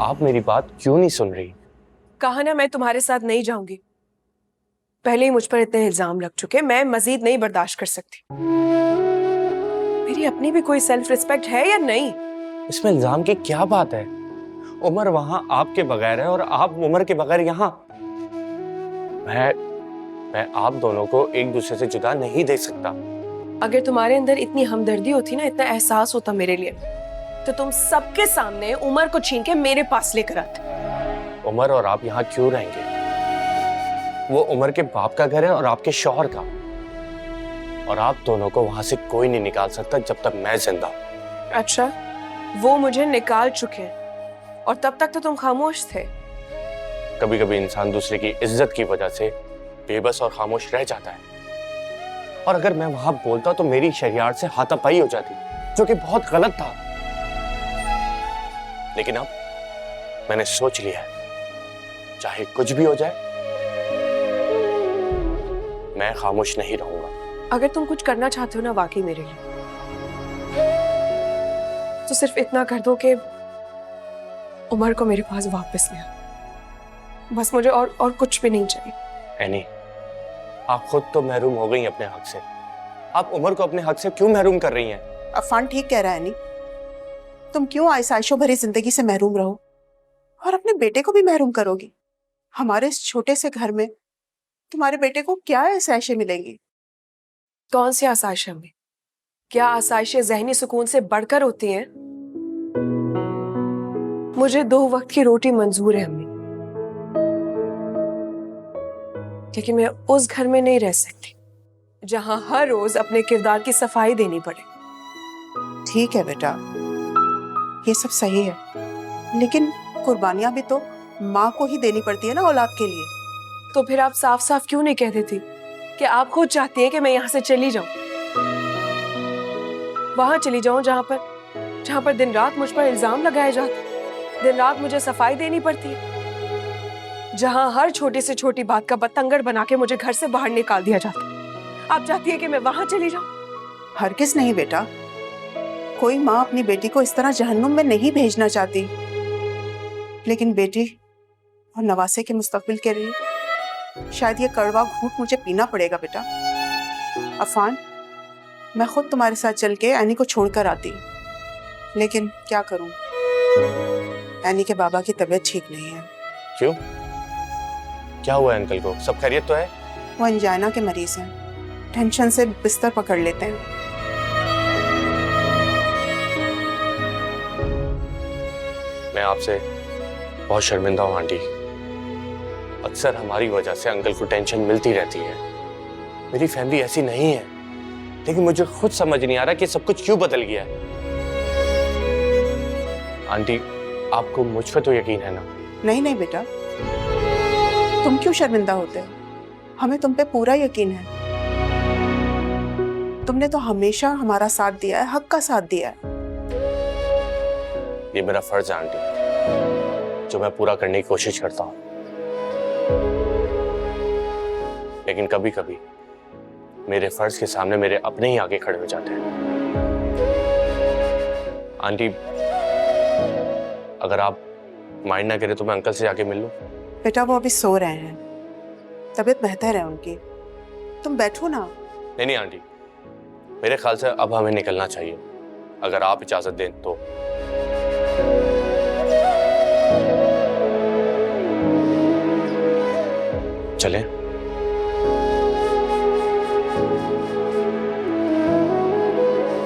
आप मेरी बात क्यों नहीं सुन रही? कहा ना मैं तुम्हारे साथ नहीं जाऊंगी। पहले ही मुझ पर इतने इल्जाम लग चुके, मैं मजीद नहीं बर्दाश्त कर सकती। मेरी अपनी भी कोई सेल्फ रिस्पेक्ट है या नहीं? इसमें इल्जाम की क्या बात है? उमर वहां आपके बगैर है और आप उमर के बगैर यहाँ। मैं आप दोनों को एक दूसरे से जुदा नहीं देख सकता। अगर तुम्हारे अंदर इतनी हमदर्दी होती ना, इतना एहसास होता मेरे लिए, तो तुम सबके सामने उमर को छीन के मेरे पास लेकर आते। उमर और आप यहाँ क्यों रहेंगे? वो उमर के बाप का घर है और आपके शौहर का, और आप दोनों को वहां से कोई नहीं निकाल सकता जब तक मैं जिंदा हूं। अच्छा, वो मुझे निकाल चुके हैं और तब तक तो तुम खामोश थे। कभी कभी इंसान दूसरे की इज्जत की वजह से बेबस और खामोश रह जाता है, और अगर मैं वहां बोलता तो मेरी शरियात से हाथापाई हो जाती, जो कि बहुत गलत था। लेकिन अब मैंने सोच लिया है, चाहे कुछ भी हो जाए, मैं खामोश नहीं रहूंगा। अगर तुम कुछ करना चाहते हो ना वाकई मेरे लिए, तो सिर्फ इतना कर दो कि उमर को मेरे पास वापस ले आओ। बस मुझे और कुछ भी नहीं चाहिए। एनी, आप खुद तो महरूम हो गई अपने हक से, आप उमर को अपने हक से क्यों महरूम कर रही हैं? अफान ठीक कह रहा है। नहीं, तुम क्यों आयशो भरी जिंदगी से महरूम रहो और अपने बेटे को भी महरूम करोगी? हमारे इस छोटे से घर में तुम्हारे बेटे को क्या आसाइशें मिलेंगी? कौन सी आसाइशें में? क्या आसाइशें जहनी सुकून से बढ़कर होती हैं? मुझे 2 वक्त की रोटी मंजूर है अम्मी, लेकिन मैं उस घर में नहीं रह सकती जहां हर रोज अपने किरदार की सफाई देनी पड़े। ठीक है बेटा, ये सब सही है, लेकिन कुर्बानियां भी तो माँ को ही देनी पड़ती है ना औलाद के लिए। तो फिर आप साफ साफ क्यों नहीं कह देती कि आप खुद चाहती हैं कि मैं यहाँ से चली जाऊं, वहां चली जाऊं जहां पर दिन रात मुझ पर इल्जाम लगाए जाते, दिन रात मुझे सफाई देनी पड़ती है, जहां हर छोटी से छोटी बात का बतंगड़ बना के मुझे घर से बाहर निकाल दिया जाता। आप चाहती है कि मैं वहां चली जाऊं? हरगिज़ नहीं बेटा, कोई माँ अपनी बेटी को इस तरह जहन्नुम में नहीं भेजना चाहती, लेकिन बेटी और नवासे के मुस्तकबिल के लिए शायद ये कड़वा घूंट मुझे पीना पड़ेगा। बेटा अफान, मैं खुद तुम्हारे साथ चल के एनी को छोड़कर आती, लेकिन क्या करूं, एनी के बाबा की तबीयत ठीक नहीं है। क्यों? क्या हुआ है अंकल को? सब खैरियत तो है? वो एंजाइना के मरीज हैं, टेंशन से बिस्तर पकड़ लेते हैं। मैं आपसे बहुत शर्मिंदा हूँ आंटी। अक्सर हमारी वजह से अंकल को टेंशन मिलती रहती है। मेरी फैमिली ऐसी नहीं है, लेकिन मुझे खुद समझ नहीं आ रहा कि सब कुछ क्यों बदल गया है। आंटी, आपको मुझ पर तो यकीन है ना? नहीं नहीं बेटा, तुम क्यों शर्मिंदा होते हो? हमें तुम पे पूरा यकीन है। तुमने तो हमेशा हमारा साथ दिया है, हक का साथ दिया है। ये मेरा फर्ज है आंटी, जो मैं पूरा करने की कोशिश करता हूँ, लेकिन कभी कभी मेरे फर्ज के सामने मेरे अपने ही आगे खड़े हो जाते हैं। आंटी, अगर आप माइंड ना करें तो मैं अंकल से जाके मिल लूं? बेटा वो अभी सो रहे हैं, तबीयत बेहतर है उनकी, तुम बैठो ना। नहीं नहीं आंटी, मेरे ख्याल से अब हमें निकलना चाहिए, अगर आप इजाजत दें तो। चलें?